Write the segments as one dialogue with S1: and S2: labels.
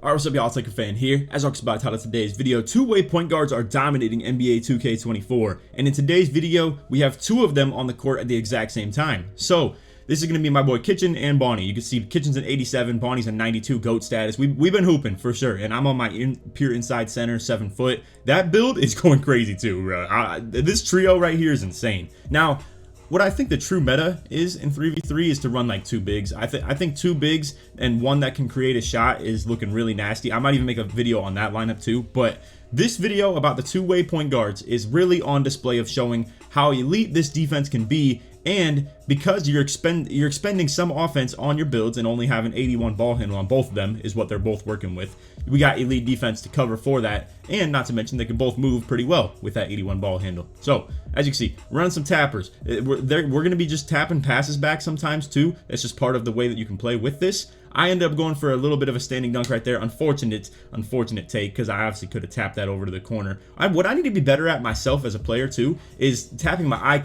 S1: Alright, what's up y'all, it's LakerFan here. As talks about the title of today's video, two-way point guards are dominating NBA 2K24, and in today's video, we have two of them on the court at the exact same time. So, this is going to be my boy Kitchen and Bonnie. You can see Kitchen's an 87, Bonnie's a 92 GOAT status. We've been hooping for sure, and I'm on my pure inside center, 7 foot. That build is going crazy too, bro. This trio right here is insane. Now, what I think the true meta is in 3v3 is to run like two bigs. I think two bigs and one that can create a shot is looking really nasty. I might even make a video on that lineup too, but this video about the two-way point guards is really on display of showing how elite this defense can be. And because you're expending some offense on your builds and only have an 81 ball handle on both of them is what they're both working with, we got elite defense to cover for that, and not to mention they can both move pretty well with that 81 ball handle. So as you can see, running some tappers. We're going to be just tapping passes back sometimes too. That's just part of the way that you can play with this. I ended up going for a little bit of a standing dunk right there. Unfortunate take, because I obviously could have tapped that over to the corner. What I need to be better at myself as a player too is tapping my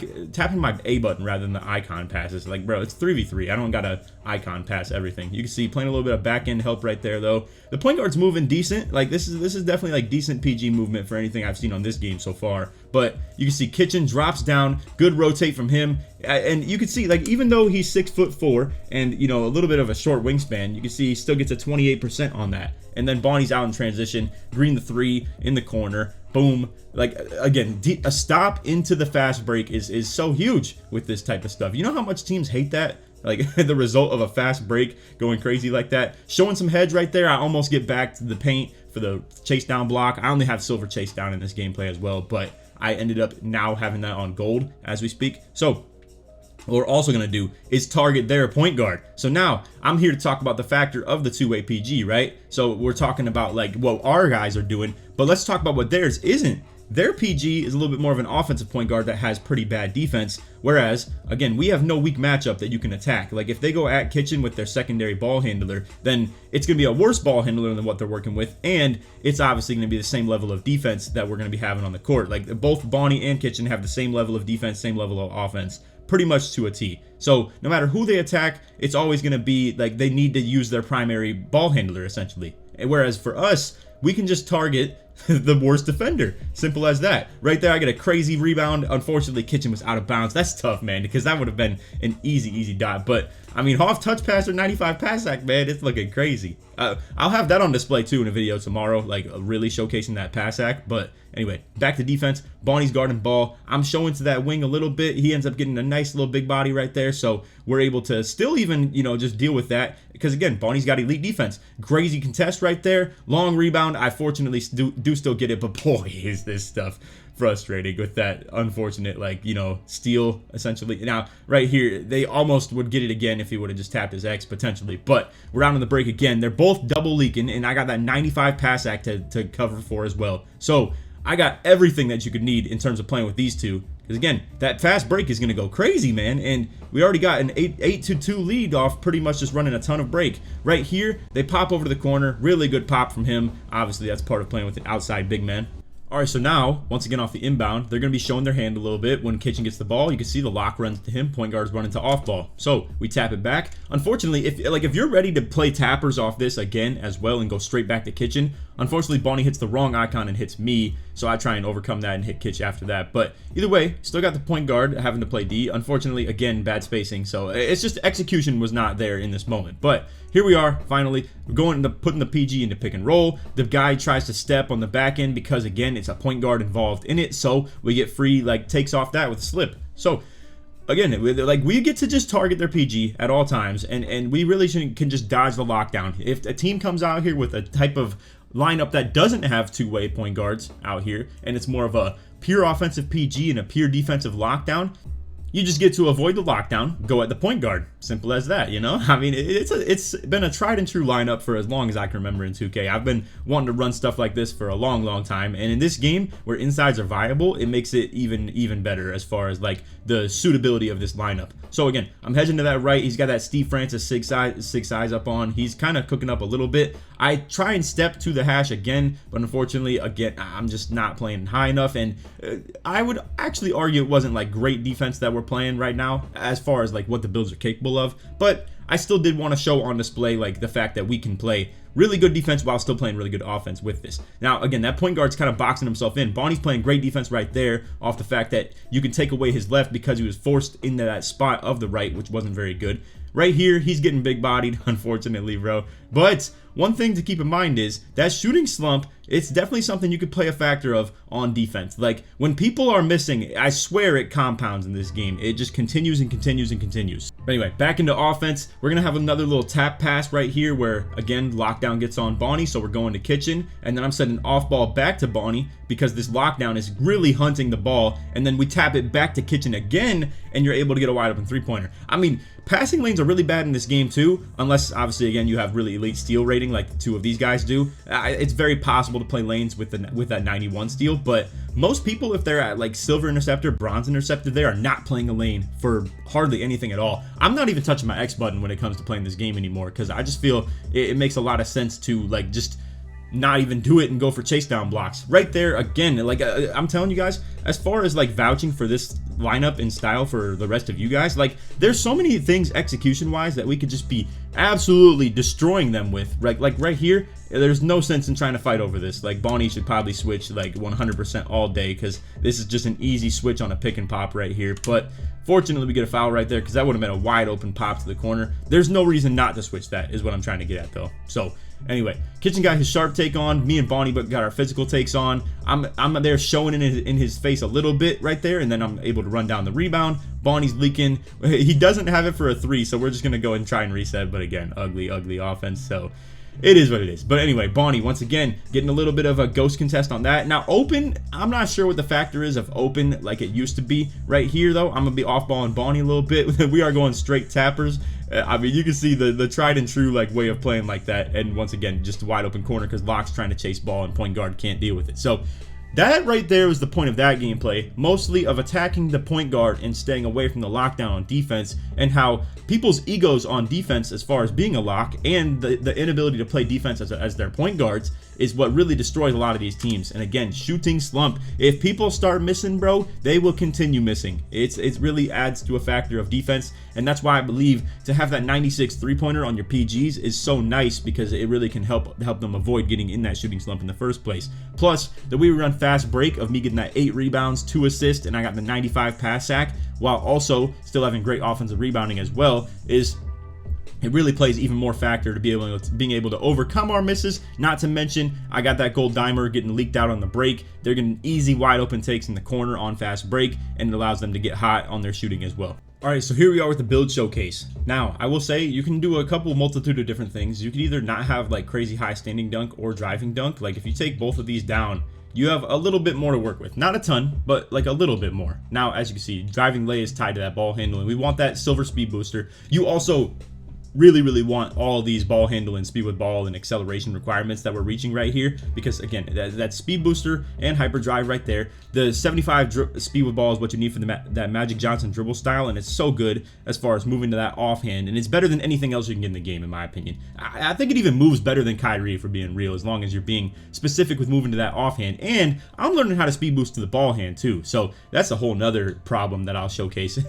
S1: A button rather than the icon passes. Like, bro, it's 3v3. I don't gotta icon pass everything. You can see playing a little bit of back end help right there though. The point guard's moving decent. Like this is definitely like decent PG movement for anything I've seen on this game so far. But you can see Kitchen drops down, good rotate from him. And you can see, like, even though he's 6'4" and, you know, a little bit of a short wingspan, you can see he still gets a 28% on that. And then Bonnie's out in transition, green the three in the corner, boom. Like, again, a stop into the fast break is so huge with this type of stuff. You know how much teams hate that? Like, the result of a fast break going crazy like that. Showing some hedge right there. I almost get back to the paint for the chase down block. I only have silver chase down in this gameplay as well, but I ended up now having that on gold as we speak. So what we're also going to do is target their point guard. So now I'm here to talk about the factor of the two-way PG, right? So we're talking about like what our guys are doing, but let's talk about what theirs isn't. Their PG is a little bit more of an offensive point guard that has pretty bad defense, whereas, again, we have no weak matchup that you can attack. Like, if they go at Kitchen with their secondary ball handler, then it's going to be a worse ball handler than what they're working with, and it's obviously going to be the same level of defense that we're going to be having on the court. Like, both Bonnie and Kitchen have the same level of defense, same level of offense, pretty much to a T. So no matter who they attack, it's always going to be like they need to use their primary ball handler, essentially. Whereas for us, we can just target the worst defender. Simple as that. Right there, I get a crazy rebound. Unfortunately, Kitchen was out of bounds. That's tough, man, because that would have been an easy dot. But, I mean, Hoff touch pass or 95 pass act, man, it's looking crazy. I'll have that on display, too, in a video tomorrow, like really showcasing that pass act. But anyway, back to defense. Bonnie's guarding ball. I'm showing to that wing a little bit. He ends up getting a nice little big body right there. So we're able to still even, you know, just deal with that. Because, again, Bonnie's got elite defense. Crazy contest right there. Long rebound. I fortunately do still get it. But, boy, is this stuff frustrating with that unfortunate, like, you know, steal, essentially. Now, right here, they almost would get it again if he would have just tapped his X, potentially. But we're out on the break again. They're both double leaking, and I got that 95 pass act to cover for as well. So I got everything that you could need in terms of playing with these two. Because, again, that fast break is going to go crazy, man. And we already got an 8-2 lead off pretty much just running a ton of break. Right here, they pop over to the corner. Really good pop from him. Obviously, that's part of playing with an outside big man. Alright, so now, once again off the inbound, they're going to be showing their hand a little bit. When Kitchen gets the ball, you can see the lock runs to him, point guard's running to off ball. So, we tap it back. Unfortunately, if you're ready to play tappers off this again as well and go straight back to Kitchen, unfortunately, Bonnie hits the wrong icon and hits me, so I try and overcome that and hit Kitchen after that. But either way, still got the point guard having to play D. Unfortunately, again, bad spacing, so it's just execution was not there in this moment. But here we are, finally. We're going to putting the PG into pick and roll. The guy tries to step on the back end because, again, it's a point guard involved in it, so we get free, like, takes off that with a slip. So again, like, we get to just target their PG at all times, and we really can just dodge the lockdown. If a team comes out here with a type of lineup that doesn't have two-way point guards out here, and it's more of a pure offensive PG and a pure defensive lockdown, you just get to avoid the lockdown, go at the point guard. Simple as that, you know? I mean, it's been a tried and true lineup for as long as I can remember in 2K. I've been wanting to run stuff like this for a long time, and in this game where insides are viable, it makes it even better as far as like the suitability of this lineup. So again, I'm hedging to that right. He's got that Steve Francis six eyes up on. He's kind of cooking up a little bit. I try and step to the hash again, but unfortunately, again, I'm just not playing high enough, and I would actually argue it wasn't like great defense that we're playing right now as far as like what the builds are capable of, but I still did want to show on display like the fact that we can play really good defense while still playing really good offense with this. Now, again, that point guard's kind of boxing himself in. Bonnie's playing great defense right there off the fact that you can take away his left because he was forced into that spot of the right, which wasn't very good. Right here, he's getting big bodied, unfortunately, bro. But one thing to keep in mind is that shooting slump, it's definitely something you could play a factor of on defense. Like, when people are missing, I swear it compounds in this game. It just continues and continues and continues. But anyway, back into offense. We're going to have another little tap pass right here where, again, lockdown gets on Bonnie, so we're going to kitchen. And then I'm setting off ball back to Bonnie because this lockdown is really hunting the ball. And then we tap it back to kitchen again, and you're able to get a wide open three-pointer. I mean, passing lanes are really bad in this game too, unless, obviously, again, you have really elite steal rating like the two of these guys do. It's very possible to play lanes with that 91 steal, but most people, if they're at like silver interceptor, bronze interceptor, they are not playing a lane for hardly anything at all. I'm not even touching my X button when it comes to playing this game anymore because I just feel it makes a lot of sense to like just not even do it and go for chase down blocks. Right there, again, like I'm telling you guys, as far as like vouching for this lineup and style for the rest of you guys, like there's so many things execution wise that we could just be absolutely destroying them with. Like right here, there's no sense in trying to fight over this. Like Bonnie should probably switch like 100% all day because this is just an easy switch on a pick and pop right here. But fortunately we get a foul right there because that would have been a wide open pop to the corner. There's no reason not to switch that is what I'm trying to get at though. So anyway, kitchen got his sharp take on. Me and Bonnie but got our physical takes on. I'm there showing in his face a little bit right there, and then I'm able to run down the rebound. Bonnie's leaking. He doesn't have it for a three, so we're just gonna go and try and reset. But again, ugly offense. So it is what it is. But anyway, Bonnie once again getting a little bit of a ghost contest on that. Now open, I'm not sure what the factor is of open like it used to be. Right here though, I'm gonna be off balling Bonnie a little bit. We are going straight tappers. I mean, you can see the tried and true like way of playing like that, and once again just a wide open corner because Locke's trying to chase ball and point guard can't deal with it. So that right there was the point of that gameplay, mostly of attacking the point guard and staying away from the lockdown on defense, and how people's egos on defense as far as being a lock and the inability to play defense as their point guards is what really destroys a lot of these teams. And again, shooting slump. If people start missing, bro, they will continue missing. It really adds to a factor of defense, and that's why I believe to have that 96 three-pointer on your PGs is so nice because it really can help them avoid getting in that shooting slump in the first place. Plus, the we run fast break of me getting that 8 rebounds, 2 assists, and I got the 95 pass sack, while also still having great offensive rebounding as well, is it really plays even more factor to being able to overcome our misses. Not to mention, I got that gold dimer getting leaked out on the break. They're getting easy wide open takes in the corner on fast break, and it allows them to get hot on their shooting as well. Alright, so here we are with the build showcase. Now, I will say you can do a multitude of different things. You could either not have like crazy high standing dunk or driving dunk. Like if you take both of these down, you have a little bit more to work with. Not a ton, but like a little bit more. Now, as you can see, driving lay is tied to that ball handling. We want that silver speed booster. You also really want all these ball handling, speed with ball, and acceleration requirements that we're reaching right here, because again, that speed booster and hyper drive right there. The 75 speed with ball is what you need for that Magic Johnson dribble style, and it's so good as far as moving to that offhand, and it's better than anything else you can get in the game, in my opinion. I think it even moves better than Kyrie, for being real, as long as you're being specific with moving to that offhand. And I'm learning how to speed boost to the ball hand too, so that's a whole nother problem that I'll showcase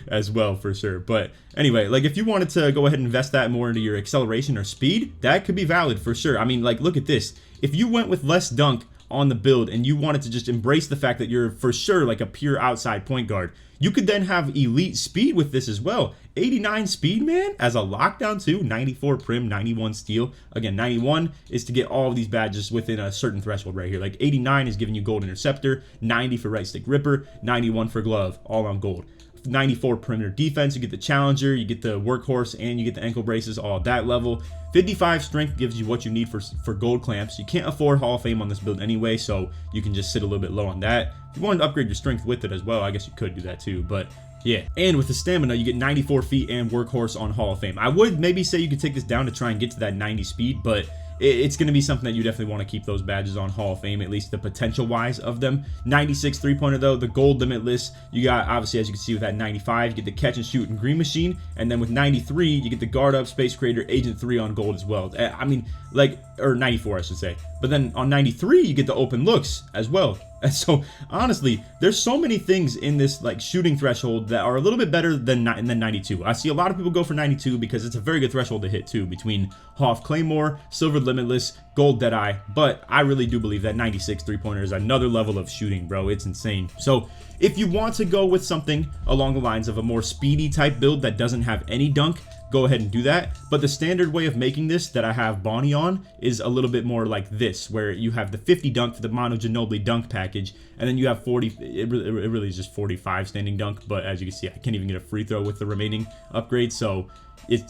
S1: as well for sure. But anyway, like if you wanted to go ahead and invest that more into your acceleration or speed, that could be valid for sure. I mean, like look at this. If you went with less dunk on the build and you wanted to just embrace the fact that you're for sure like a pure outside point guard, you could then have elite speed with this as well. 89 speed, man, as a lockdown too. 94 prim, 91 steal. Again, 91 is to get all of these badges within a certain threshold right here. Like 89 is giving you gold interceptor, 90 for right stick ripper, 91 for glove, all on gold. 94 perimeter defense, you get the challenger, you get the workhorse, and you get the ankle braces all at that level. 55 strength gives you what you need for gold clamps. You can't afford Hall of Fame on this build anyway, so you can just sit a little bit low on that. If you wanted to upgrade your strength with it as well, I guess you could do that too, but yeah. And with the stamina, you get 94 feet and workhorse on Hall of Fame. I would maybe say you could take this down to try and get to that 90 speed, but it's going to be something that you definitely want to keep those badges on Hall of Fame, at least the potential wise of them. 96 three-pointer though, the gold limitless, you got obviously, as you can see with that 95, you get the catch and shoot and green machine, and then with 93 you get the guard up, space creator, agent 3 on gold as well. I mean, like, or 94 I should say. But then on 93 you get the open looks as well. And so honestly, there's so many things in this like shooting threshold that are a little bit better than 92. I see a lot of people go for 92 because it's a very good threshold to hit too, between Hoff Claymore, Silver Limitless, Gold Deadeye, but I really do believe that 96 3-pointer is another level of shooting, bro. It's insane. So if you want to go with something along the lines of a more speedy type build that doesn't have any dunk, go ahead and do that. But the standard way of making this that I have Bonnie on is a little bit more like this, where you have the 50 dunk for the Mono Ginobili dunk package, and then you have 40, it really is just 45 standing dunk, but as you can see, I can't even get a free throw with the remaining upgrades, so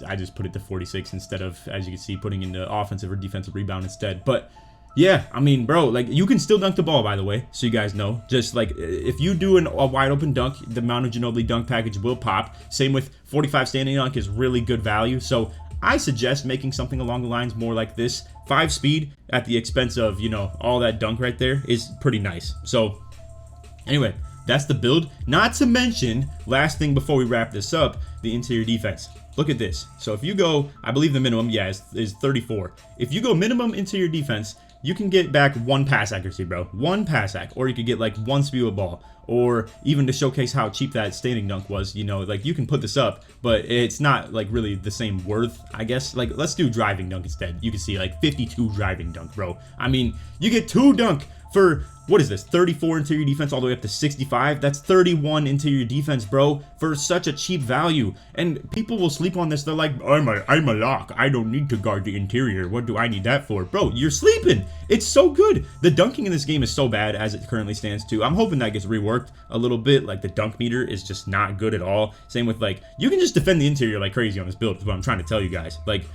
S1: I just put it to 46 instead of, as you can see, putting in the offensive or defensive rebound instead. But yeah, I mean, bro, like, you can still dunk the ball, by the way, so you guys know. Just like, if you do a wide open dunk, the Mono Ginobili dunk package will pop. Same with 45 standing dunk is really good value. So I suggest making something along the lines more like this. 5 speed at the expense of, you know, all that dunk right there is pretty nice. So anyway, that's the build. Not to mention, last thing before we wrap this up, the interior defense. Look at this. So if you go, I believe the minimum, yeah, is 34. If you go minimum interior defense, you can get back 1 pass accuracy, bro. 1 pass ac, or you could get like 1 speed with ball, or even to showcase how cheap that standing dunk was, you know, like you can put this up, but it's not like really the same worth, I guess. Like, let's do driving dunk instead. You can see like 52 driving dunk, bro. I mean, you get 2 dunk for, what is this, 34 interior defense all the way up to 65? That's 31 interior defense, bro, for such a cheap value. And people will sleep on this. They're like, I'm a lock. I don't need to guard the interior. What do I need that for? Bro, you're sleeping. It's so good. The dunking in this game is so bad as it currently stands too. I'm hoping that gets reworked a little bit. Like, the dunk meter is just not good at all. Same with, like, you can just defend the interior like crazy on this build, is what I'm trying to tell you guys. Like,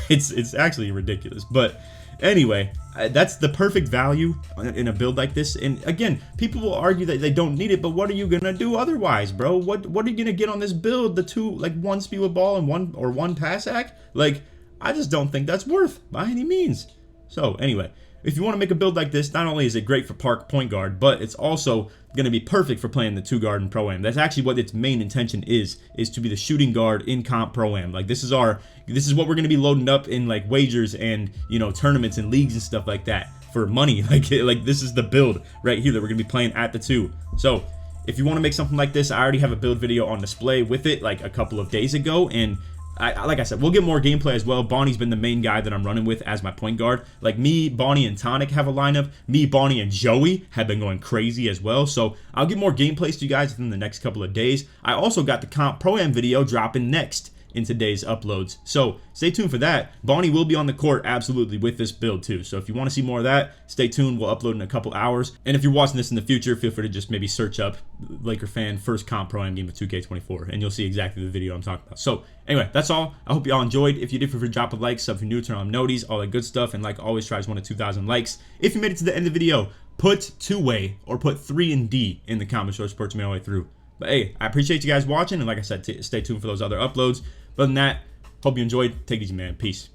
S1: it's actually ridiculous. But anyway, that's the perfect value in a build like this. And again, people will argue that they don't need it, but what are you gonna do otherwise, bro? What are you gonna get on this build? The 2, like 1 speed with ball and 1 pass ac? Like, I just don't think that's worth by any means. So anyway, if you want to make a build like this, not only is it great for park point guard, but it's also going to be perfect for playing the 2-guard in Pro-Am. That's actually what its main intention is to be the shooting guard in comp Pro-Am. Like, this is what we're going to be loading up in like wagers and, you know, tournaments and leagues and stuff like that for money. Like this is the build right here that we're going to be playing at the 2. So if you want to make something like this, I already have a build video on display with it like a couple of days ago, and like I said, we'll get more gameplay as well. Bonnie's been the main guy that I'm running with as my point guard. Like, me, Bonnie, and Tonic have a lineup. Me, Bonnie, and Joey have been going crazy as well. So I'll get more gameplays to you guys within the next couple of days. I also got the Comp Pro-Am video dropping next in today's uploads, so stay tuned for that. Bonnie will be on the court absolutely with this build too, so if you want to see more of that, stay tuned. We'll upload in a couple hours. And if you're watching this in the future, feel free to just maybe search up LakerFan first comp Pro-Am game of 2K24 and you'll see exactly the video I'm talking about. So anyway, that's all. I hope you all enjoyed. If you did, feel free to drop a like, sub if you're new, turn on noties, all that good stuff, and like always, try to 1 to 2,000 likes. If you made it to the end of the video, put 2-way or put 3 and D in the comments, or support me all the way through. But hey, I appreciate you guys watching, and like I said, stay tuned for those other uploads. But other than that, hope you enjoyed. Take it easy, man. Peace.